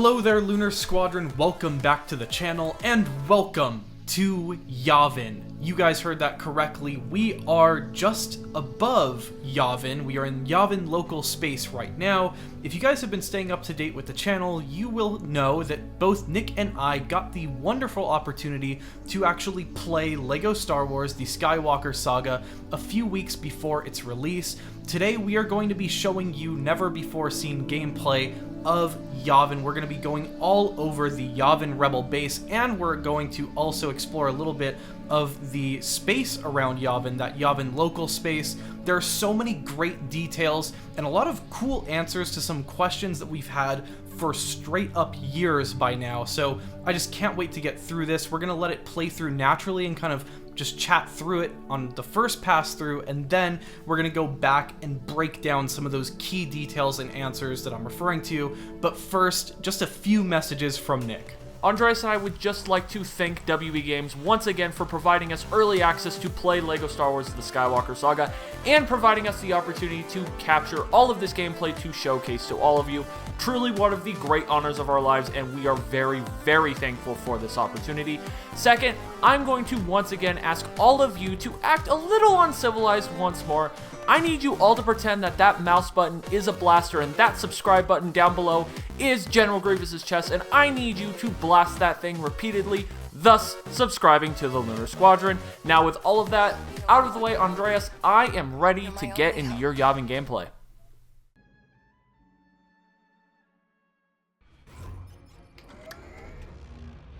Hello there, Lunar Squadron, welcome back to the channel, and welcome to Yavin. You guys heard that correctly. We are just above Yavin. We are in Yavin local space right now. If you guys have been staying up to date with the channel, you will know that both Nick and I got the wonderful opportunity to actually play LEGO Star Wars The Skywalker Saga a few weeks before its release. Today we are going to be showing you never before seen gameplay of Yavin. We're going to be going all over the Yavin Rebel base, and we're going to also explore a little bit of the space around Yavin, that Yavin local space. There are so many great details and a lot of cool answers to some questions that we've had for straight up years by now, so I just can't wait to get through this. We're going to let it play through naturally and kind of just chat through it on the first pass through, and then we're going to go back and break down some of those key details and answers that I'm referring to. But first, just a few messages from Nick. Andreas and I would just like to thank WB Games once again for providing us early access to play LEGO Star Wars The Skywalker Saga and providing us the opportunity to capture all of this gameplay to showcase to all of you. Truly one of the great honors of our lives, and we are very, very thankful for this opportunity. Second, I'm going to once again ask all of you to act a little uncivilized once more. I need you all to pretend that that mouse button is a blaster and that subscribe button down below is General Grievous's chest, and I need you to blast that thing repeatedly, thus subscribing to the Lunar Squadron. Now with all of that out of the way, Andreas, I am ready to get into your Yavin gameplay.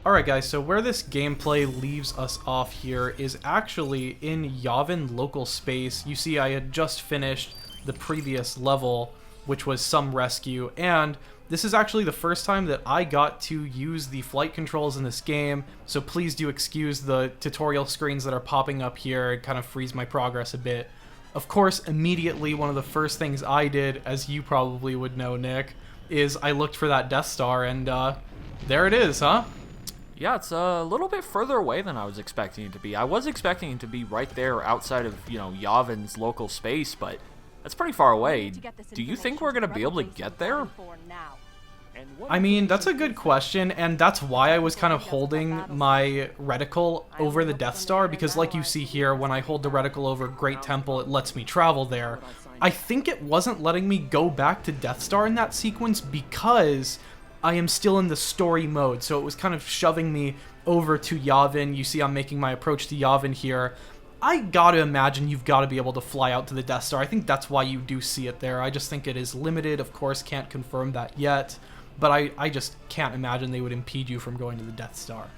Alright guys, so where this gameplay leaves us off here is actually in Yavin local space. You see, I had just finished the previous level, which was some rescue, and this is actually the first time that I got to use the flight controls in this game, so please do excuse the tutorial screens that are popping up here. It kind of frees my progress a bit. Of course, immediately one of the first things I did, as you probably would know, Nick, is I looked for that Death Star, and there it is, huh? Yeah, it's a little bit further away than I was expecting it to be. I was expecting it to be right there outside of, Yavin's local space, but that's pretty far away. Do you think we're going to be able to get there? I mean, that's a good question, and that's why I was kind of holding my reticle over the Death Star, because like you see here, when I hold the reticle over Great Temple, it lets me travel there. I think it wasn't letting me go back to Death Star in that sequence because I am still in the story mode, so it was kind of shoving me over to Yavin. You see I'm making my approach to Yavin here. I gotta imagine you've got to be able to fly out to the Death Star. I think that's why you do see it there. I just think it is limited. Of course, can't confirm that yet, but I just can't imagine they would impede you from going to the Death Star.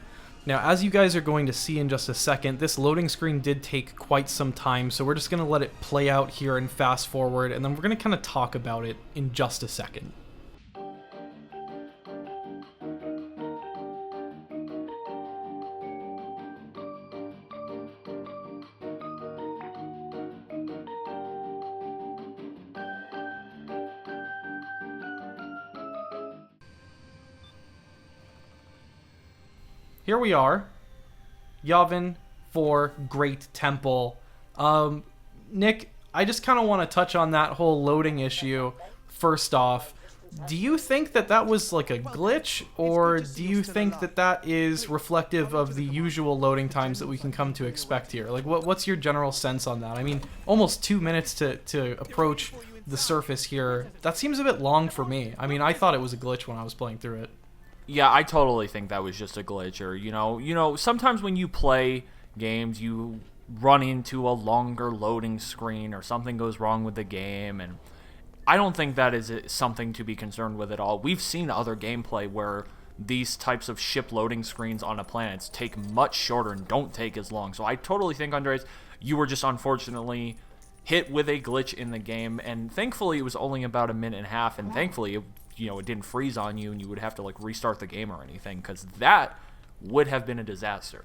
Now, as you guys are going to see in just a second, this loading screen did take quite some time, so we're just going to let it play out here and fast forward, and then we're going to kind of talk about it in just a second. Here we are, Yavin IV Great Temple. Nick, I just kind of want to touch on that whole loading issue first off. Do you think that that was like a glitch, or do you think that that is reflective of the usual loading times that we can come to expect here? Like, what's your general sense on that? I mean, almost 2 minutes to approach the surface here. That seems a bit long for me. I mean, I thought it was a glitch when I was playing through it. Yeah, I totally think that was just a glitch, or, sometimes when you play games, you run into a longer loading screen or something goes wrong with the game, and I don't think that is something to be concerned with at all. We've seen other gameplay where these types of ship loading screens on a planet take much shorter and don't take as long, so I totally think, Andres, you were just unfortunately hit with a glitch in the game, and thankfully it was only about 1.5 minutes, and thankfully it didn't freeze on you and you would have to restart the game or anything, because that would have been a disaster.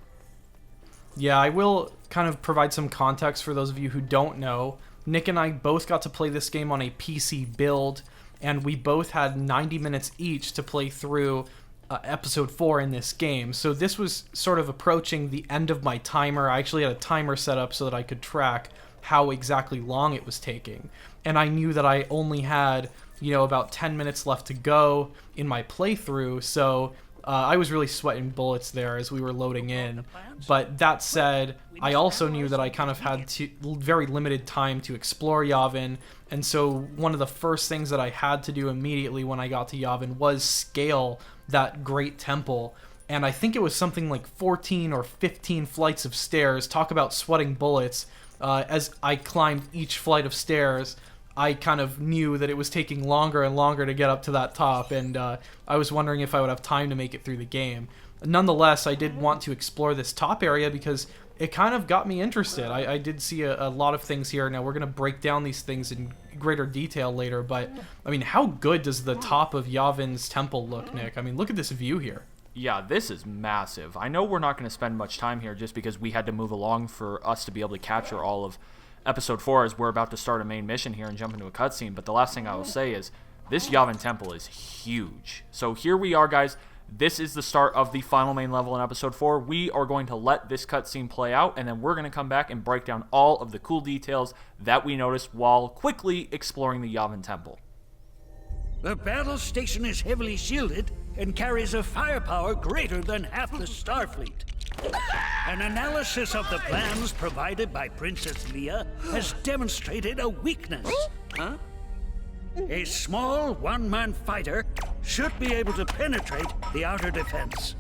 Yeah, I will kind of provide some context for those of you who don't know. Nick and I both got to play this game on a PC build, and we both had 90 minutes each to play through episode 4 in this game. So this was sort of approaching the end of my timer. I actually had a timer set up so that I could track how exactly long it was taking. And I knew that I only had about 10 minutes left to go in my playthrough, so I was really sweating bullets there as we were loading in. But that said, I also knew that I kind of had very limited time to explore Yavin, and so one of the first things that I had to do immediately when I got to Yavin was scale that great temple. And I think it was something like 14 or 15 flights of stairs. Talk about sweating bullets. As I climbed each flight of stairs, I kind of knew that it was taking longer and longer to get up to that top, and I was wondering if I would have time to make it through the game. Nonetheless, I did want to explore this top area because it kind of got me interested. I did see a lot of things here. Now, we're going to break down these things in greater detail later, but, I mean, how good does the top of Yavin's temple look, Nick? I mean, look at this view here. Yeah, this is massive. I know we're not going to spend much time here just because we had to move along for us to be able to capture all of Episode 4 as we're about to start a main mission here and jump into a cutscene. But the last thing I will say is this Yavin Temple is huge. So here we are, guys. This is the start of the final main level in Episode 4. We are going to let this cutscene play out, and then we're going to come back and break down all of the cool details that we noticed while quickly exploring the Yavin Temple. The battle station is heavily shielded and carries a firepower greater than half the Starfleet. An analysis of the plans provided by Princess Leia has demonstrated a weakness. A small one-man fighter should be able to penetrate the outer defense.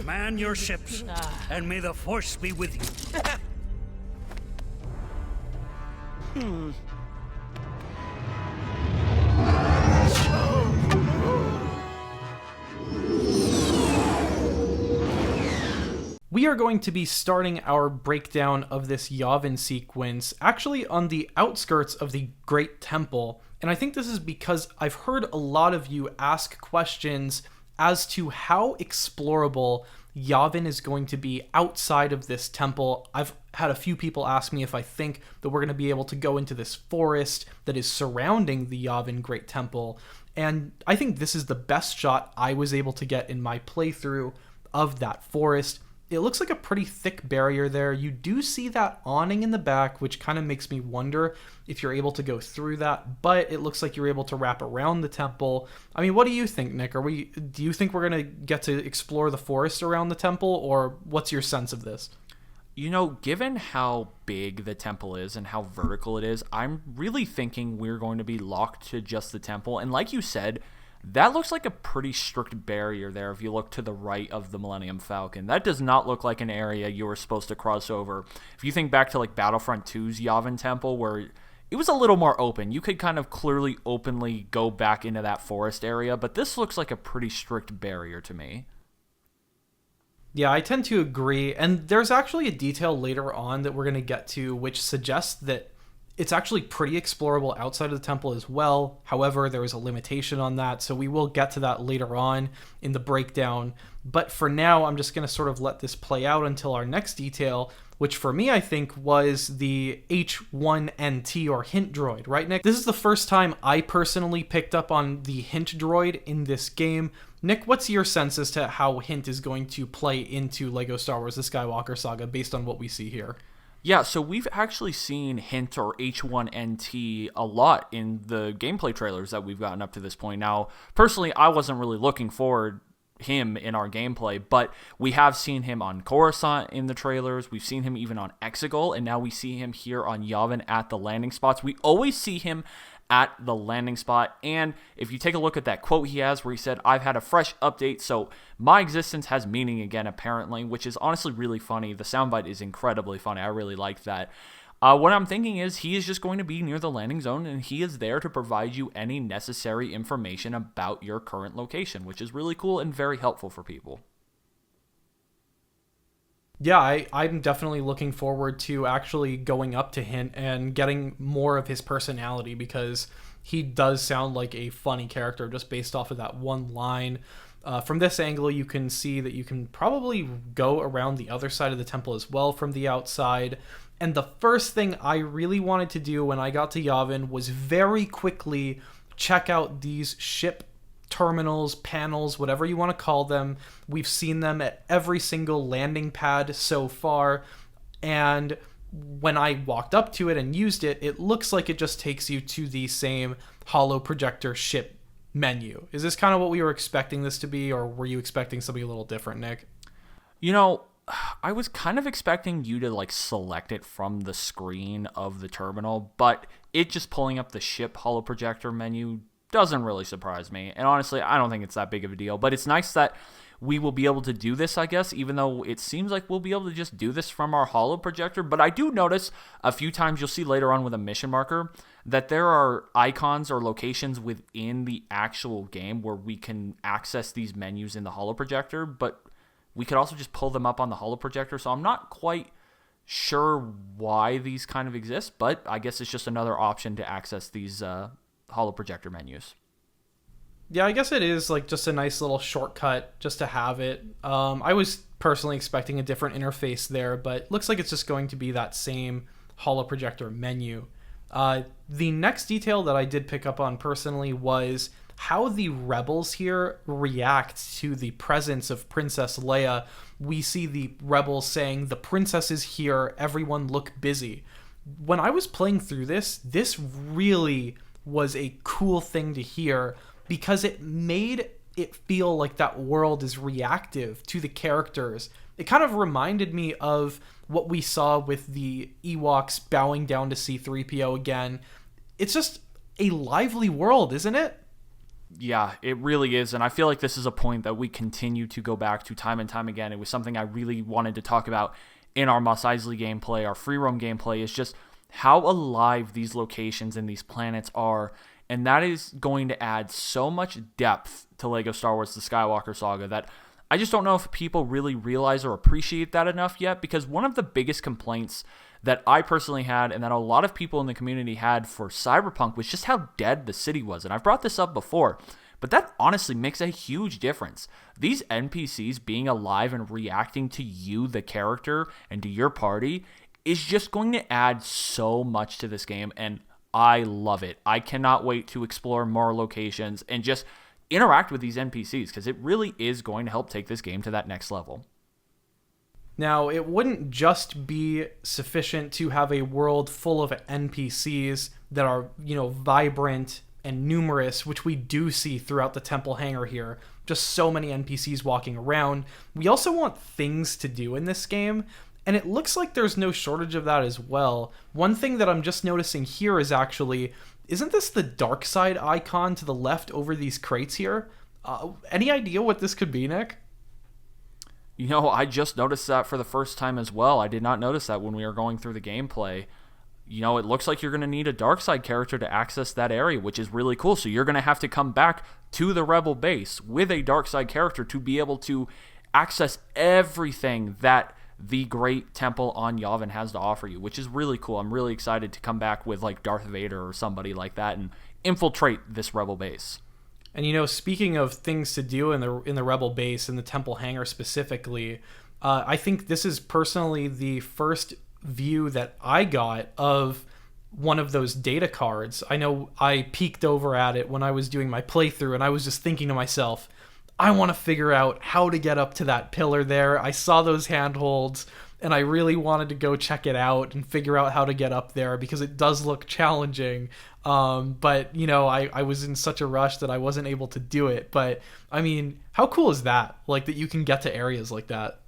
Man your ships, and may the Force be with you. We are going to be starting our breakdown of this Yavin sequence actually on the outskirts of the Great Temple, and I think this is because I've heard a lot of you ask questions as to how explorable Yavin is going to be outside of this temple. I've had a few people ask me if I think that we're going to be able to go into this forest that is surrounding the Yavin Great Temple, and I think this is the best shot I was able to get in my playthrough of that forest. It looks like a pretty thick barrier there. You do see that awning in the back, which kind of makes me wonder if you're able to go through that, but it looks like you're able to wrap around the temple. I mean, what do you think, Nick? Do you think we're going to get to explore the forest around the temple, or what's your sense of this? You know, given how big the temple is and how vertical it is, I'm really thinking we're going to be locked to just the temple. And like you said, that looks like a pretty strict barrier there if you look to the right of the Millennium Falcon. That does not look like an area you were supposed to cross over. If you think back to like Battlefront 2's Yavin Temple, where it was a little more open, you could kind of clearly openly go back into that forest area, but this looks like a pretty strict barrier to me. Yeah, I tend to agree, and there's actually a detail later on that we're going to get to which suggests that it's actually pretty explorable outside of the temple as well. However, there is a limitation on that, so we will get to that later on in the breakdown. But for now, I'm just going to sort of let this play out until our next detail, which for me, I think, was the H1NT or hint droid, right, Nick? This is the first time I personally picked up on the hint droid in this game. Nick, what's your sense as to how hint is going to play into LEGO Star Wars The Skywalker Saga based on what we see here? Yeah, so we've actually seen hint or H1NT a lot in the gameplay trailers that we've gotten up to this point. Now, personally, I wasn't really looking forward him in our gameplay, but we have seen him on Coruscant in the trailers. We've seen him even on Exegol, and now we see him here on Yavin at the landing spots. We always see him at the landing spot, and if you take a look at that quote he has where he said, "I've had a fresh update, so my existence has meaning again," apparently, which is honestly really funny. The soundbite is incredibly funny. I really like that. What I'm thinking is he is just going to be near the landing zone, and he is there to provide you any necessary information about your current location, which is really cool and very helpful for people. Yeah, I'm definitely looking forward to actually going up to him and getting more of his personality, because he does sound like a funny character just based off of that one line. From this angle, you can see that you can probably go around the other side of the temple as well from the outside. And the first thing I really wanted to do when I got to Yavin was very quickly check out these ship terminals, panels, whatever you want to call them. We've seen them at every single landing pad so far, and when I walked up to it and used it, it looks like it just takes you to the same holo projector ship menu. Is this kind of what we were expecting this to be, or were you expecting something a little different, Nick? You know, I was kind of expecting you to like select it from the screen of the terminal, but it just pulling up the ship holo projector menu doesn't really surprise me. And honestly, I don't think it's that big of a deal, but it's nice that we will be able to do this, I guess, even though it seems like we'll be able to just do this from our holo projector. But I do notice a few times, you'll see later on with a mission marker, that there are icons or locations within the actual game where we can access these menus in the holo projector, but we could also just pull them up on the holo projector. So I'm not quite sure why these kind of exist, but I guess it's just another option to access these holo projector menus. Yeah, I guess it is like just a nice little shortcut just to have it. I was personally expecting a different interface there, but looks like it's just going to be that same holo projector menu. The next detail that I did pick up on personally was how the rebels here react to the presence of Princess Leia. We see the rebels saying, "The princess is here, everyone look busy." When I was playing through this really was a cool thing to hear, because it made it feel like that world is reactive to the characters. It kind of reminded me of what we saw with the Ewoks bowing down to C-3PO again. It's just a lively world, isn't it? Yeah, it really is, and I feel like this is a point that we continue to go back to time and time again. It was something I really wanted to talk about in our Mos Eisley gameplay, our free roam gameplay, is just how alive these locations and these planets are, and that is going to add so much depth to LEGO Star Wars The Skywalker Saga that I just don't know if people really realize or appreciate that enough yet, because one of the biggest complaints that I personally had and that a lot of people in the community had for Cyberpunk was just how dead the city was. And I've brought this up before, but that honestly makes a huge difference. These NPCs being alive and reacting to you, the character, and to your party is just going to add so much to this game, and I love it. I cannot wait to explore more locations and just interact with these NPCs, because it really is going to help take this game to that next level. Now, it wouldn't just be sufficient to have a world full of NPCs that are, vibrant and numerous, which we do see throughout the temple hangar here. Just so many NPCs walking around. We also want things to do in this game, and it looks like there's no shortage of that as well. One thing that I'm just noticing here is actually, isn't this the dark side icon to the left over these crates here? Any idea what this could be, Nick? I just noticed that for the first time as well. I did not notice that when we were going through the gameplay. It looks like you're going to need a dark side character to access that area, which is really cool. So you're going to have to come back to the Rebel base with a dark side character to be able to access everything that the great temple on Yavin has to offer you, which is really cool. I'm really excited to come back with like Darth Vader or somebody like that and infiltrate this Rebel base. And speaking of things to do in the Rebel base, in the temple hangar specifically, I think this is personally the first view that I got of one of those data cards. I know I peeked over at it when I was doing my playthrough, and I was just thinking to myself, I want to figure out how to get up to that pillar there. I saw those handholds, and I really wanted to go check it out and figure out how to get up there, because it does look challenging. But I was in such a rush that I wasn't able to do it. But I mean, how cool is that? Like, that you can get to areas like that.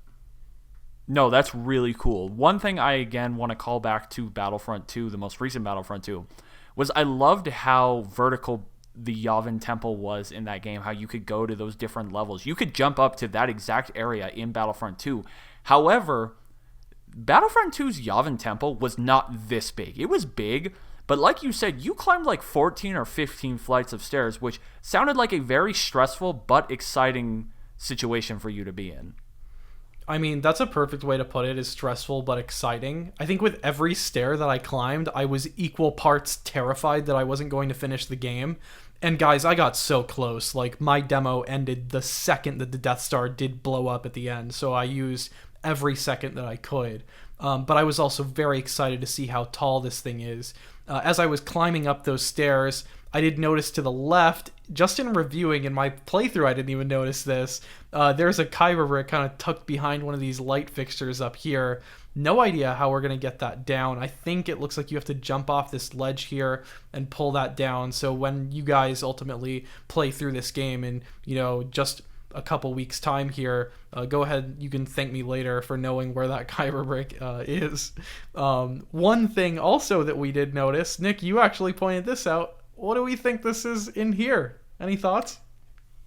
No, that's really cool. One thing I, again, want to call back to Battlefront 2, the most recent Battlefront 2, was I loved how vertical the Yavin Temple was in that game, how you could go to those different levels. You could jump up to that exact area in Battlefront 2. However, Battlefront 2's Yavin Temple was not this big. It was big, but like you said, you climbed like 14 or 15 flights of stairs, which sounded like a very stressful but exciting situation for you to be in. I mean, that's a perfect way to put it, is stressful but exciting. I think with every stair that I climbed, I was equal parts terrified that I wasn't going to finish the game. And guys, I got so close. Like, my demo ended the second that the Death Star did blow up at the end, so I used every second that I could. But I was also very excited to see how tall this thing is. As I was climbing up those stairs, I did notice to the left, just in reviewing in my playthrough, I didn't even notice this. There's a Kyber brick kind of tucked behind one of these light fixtures up here. No idea how we're going to get that down. I think it looks like you have to jump off this ledge here and pull that down. So when you guys ultimately play through this game in, just a couple weeks time here, go ahead, you can thank me later for knowing where that Kyber brick is. One thing also that we did notice, Nick, you actually pointed this out. What do we think this is in here? Any thoughts?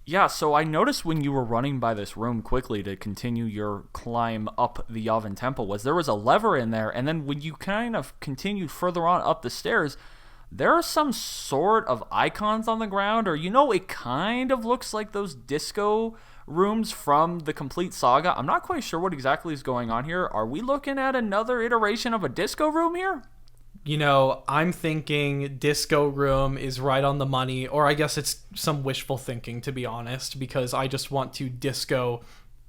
Yeah, so I noticed when you were running by this room quickly to continue your climb up the Yavin Temple there was a lever in there, and then when you kind of continued further on up the stairs, there are some sort of icons on the ground, or it kind of looks like those disco rooms from the complete saga. I'm not quite sure what exactly is going on here. Are we looking at another iteration of a disco room here? I'm thinking disco room is right on the money, or I guess it's some wishful thinking, to be honest, because I just want to disco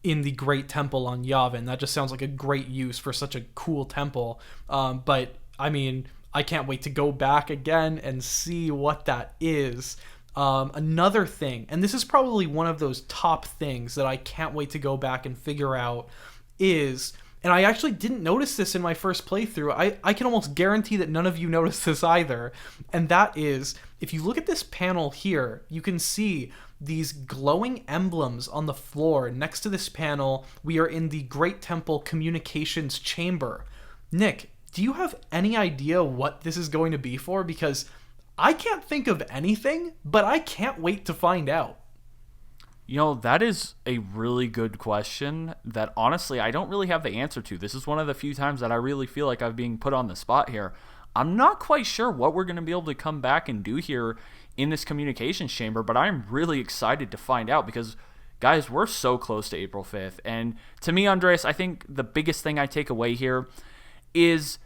in the Great Temple on Yavin. That just sounds like a great use for such a cool temple. But, I mean, I can't wait to go back again and see what that is. Another thing, and this is probably one of those top things that I can't wait to go back and figure out is... And I actually didn't notice this in my first playthrough. I can almost guarantee that none of you noticed this either. And that is, if you look at this panel here, you can see these glowing emblems on the floor. Next to this panel, we are in the Great Temple Communications Chamber. Nick, do you have any idea what this is going to be for? Because I can't think of anything, but I can't wait to find out. That is a really good question that honestly I don't really have the answer to. This is one of the few times that I really feel like I'm being put on the spot here. I'm not quite sure what we're going to be able to come back and do here in this communications chamber, but I'm really excited to find out because, guys, we're so close to April 5th. And to me, Andreas, I think the biggest thing I take away here is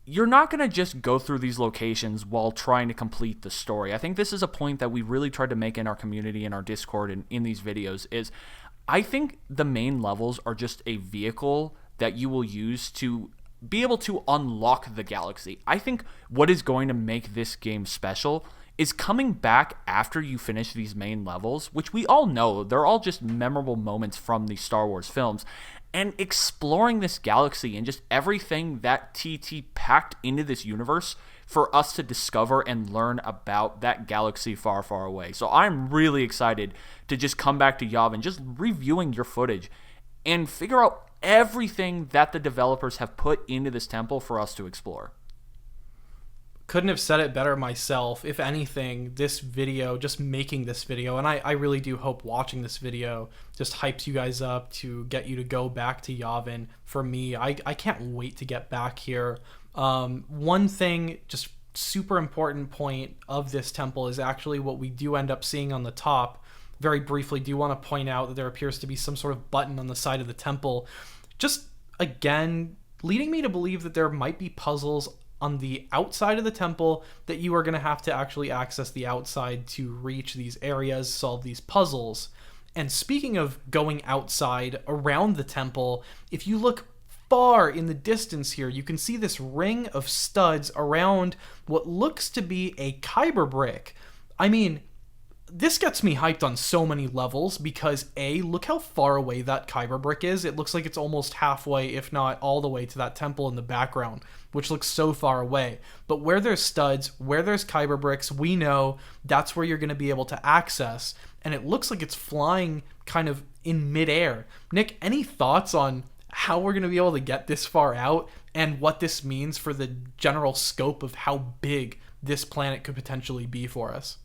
you're not going to just go through these locations while trying to complete the story. I think this is a point that we really tried to make in our community, in our Discord, and in these videos, is I think the main levels are just a vehicle that you will use to be able to unlock the galaxy. I think what is going to make this game special is coming back after you finish these main levels, which we all know, they're all just memorable moments from the Star Wars films, and exploring this galaxy and just everything that TT packed into this universe for us to discover and learn about that galaxy far, far away. So I'm really excited to just come back to Yavin, just reviewing your footage and figure out everything that the developers have put into this temple for us to explore. Couldn't have said it better myself. If anything, this video, just making this video, and I really do hope watching this video just hypes you guys up to get you to go back to Yavin. For me, I can't wait to get back here. One thing, just super important point of this temple is actually what we do end up seeing on the top. Very briefly, do want to point out that there appears to be some sort of button on the side of the temple. Just, again, leading me to believe that there might be puzzles on the outside of the temple that you are going to have to actually access the outside to reach these areas, solve these puzzles. And speaking of going outside around the temple, if you look far in the distance here, you can see this ring of studs around what looks to be a Kyber brick. I mean, this gets me hyped on so many levels because look how far away that Kyber brick is. It looks like it's almost halfway, if not all the way to that temple in the background, which looks so far away. But where there's studs, where there's Kyber bricks, we know that's where you're going to be able to access. And it looks like it's flying kind of in midair. Nick, any thoughts on how we're going to be able to get this far out and what this means for the general scope of how big this planet could potentially be for us?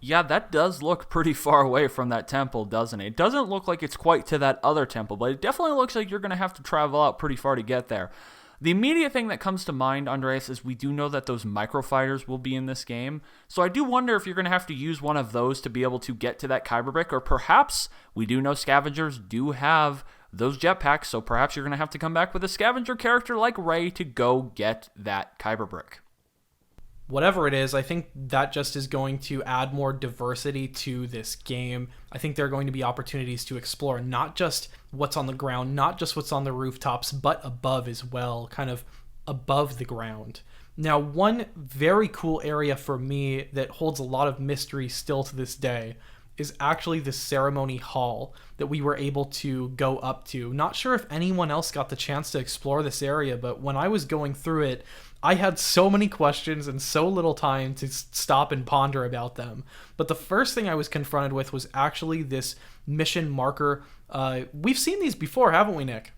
Yeah, that does look pretty far away from that temple, doesn't it? It doesn't look like it's quite to that other temple, but it definitely looks like you're going to have to travel out pretty far to get there. The immediate thing that comes to mind, Andreas, is we do know that those microfighters will be in this game. So I do wonder if you're going to have to use one of those to be able to get to that Kyber brick, or perhaps we do know scavengers do have those jetpacks, so perhaps you're going to have to come back with a scavenger character like Rey to go get that Kyber brick. Whatever it is, I think that just is going to add more diversity to this game. I think there are going to be opportunities to explore not just what's on the ground, not just what's on the rooftops, but above as well, kind of above the ground. Now, one very cool area for me that holds a lot of mystery still to this day is actually the ceremony hall that we were able to go up to. Not sure if anyone else got the chance to explore this area, but when I was going through it, I had so many questions and so little time to stop and ponder about them. But the first thing I was confronted with was actually this mission marker. We've seen these before, haven't we, Nick?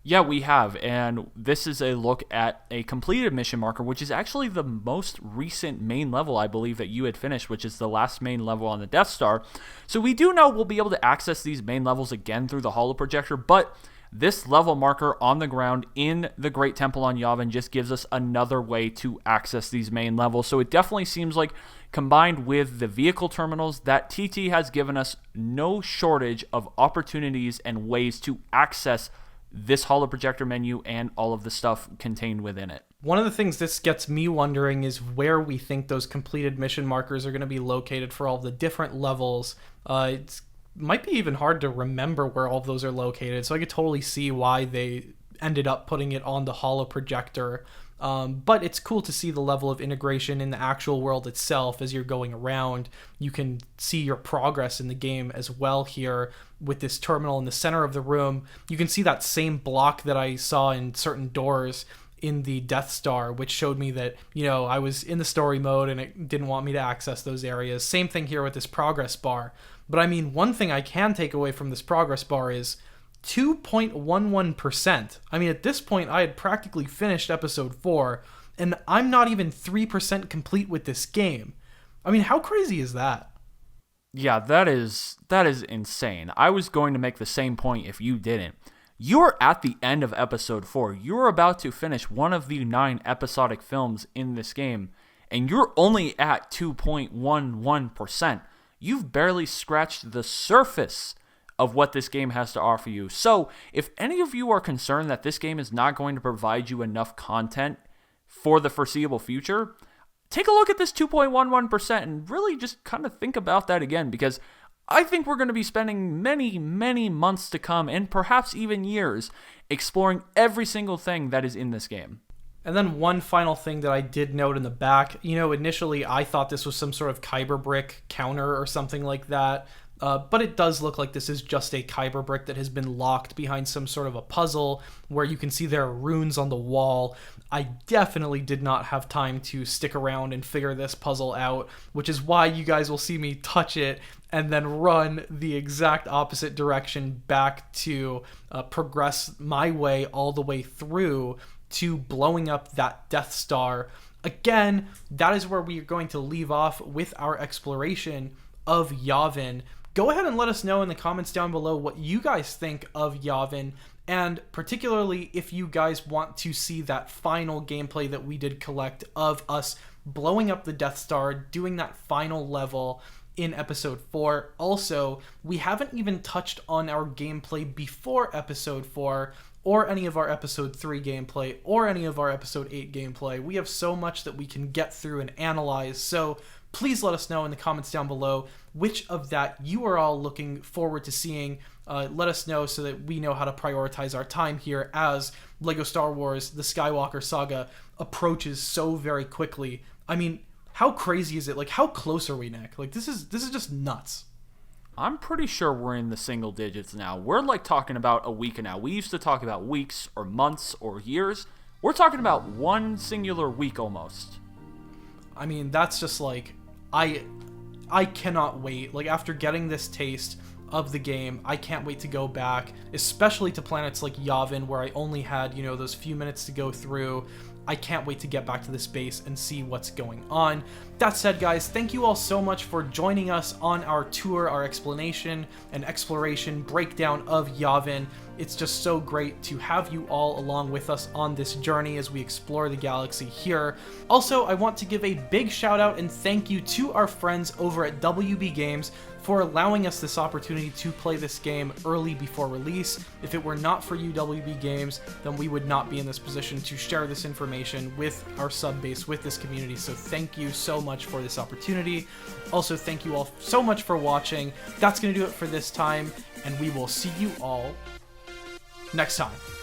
Yeah, we have, and this is a look at a completed mission marker, which is actually the most recent main level, I believe, that you had finished, which is the last main level on the Death Star. So we do know we'll be able to access these main levels again through the holoprojector, but this level marker on the ground in the Great Temple on Yavin just gives us another way to access these main levels. So it definitely seems like, combined with the vehicle terminals, that TT has given us no shortage of opportunities and ways to access this holoprojector menu and all of the stuff contained within it. One of the things this gets me wondering is where we think those completed mission markers are going to be located for all the different levels. It might be even hard to remember where all of those are located, so I could totally see why they ended up putting it on the holoprojector. But it's cool to see the level of integration in the actual world itself as you're going around. You can see your progress in the game as well here with this terminal in the center of the room. You can see that same block that I saw in certain doors in the Death Star, which showed me that, I was in the story mode and it didn't want me to access those areas. Same thing here with this progress bar. But I mean, one thing I can take away from this progress bar is 2.11%. I mean, at this point, I had practically finished episode 4, and I'm not even 3% complete with this game. I mean, how crazy is that? Yeah, that is insane. I was going to make the same point if you didn't. You're at the end of episode 4. You're about to finish one of the 9 episodic films in this game, and you're only at 2.11%. You've barely scratched the surface of what this game has to offer you. So, if any of you are concerned that this game is not going to provide you enough content for the foreseeable future, take a look at this 2.11% and really just kind of think about that again, because I think we're going to be spending many, many months to come, and perhaps even years, exploring every single thing that is in this game. And then one final thing that I did note in the back, initially I thought this was some sort of Kyber brick counter or something like that. But it does look like this is just a Kyber brick that has been locked behind some sort of a puzzle where you can see there are runes on the wall. I definitely did not have time to stick around and figure this puzzle out, which is why you guys will see me touch it and then run the exact opposite direction back to progress my way all the way through to blowing up that Death Star. Again, that is where we are going to leave off with our exploration of Yavin. Go ahead and let us know in the comments down below what you guys think of Yavin, and particularly if you guys want to see that final gameplay that we did collect of us blowing up the Death Star, doing that final level in episode 4. Also, we haven't even touched on our gameplay before episode 4, or any of our episode 3 gameplay, or any of our episode 8 gameplay. We have so much that we can get through and analyze, so please let us know in the comments down below which of that you are all looking forward to seeing. Let us know so that we know how to prioritize our time here as LEGO Star Wars The Skywalker Saga approaches so very quickly. I mean, how crazy is it? Like, how close are we, Nick? Like, this is just nuts. I'm pretty sure we're in the single digits now. We're like talking about a week now. We used to talk about weeks or months or years. We're talking about one singular week almost. I mean, that's just like, I cannot wait. Like, after getting this taste of the game, I can't wait to go back, especially to planets like Yavin, where I only had, those few minutes to go through. I can't wait to get back to this base and see what's going on. That said, guys, thank you all so much for joining us on our tour, our explanation and exploration breakdown of Yavin. It's just so great to have you all along with us on this journey as we explore the galaxy here. Also, I want to give a big shout out and thank you to our friends over at WB Games for allowing us this opportunity to play this game early before release. If it were not for you, WB Games, then we would not be in this position to share this information with our sub base, with this community. So thank you so much for this opportunity. Also, thank you all so much for watching. That's going to do it for this time, and we will see you all next time.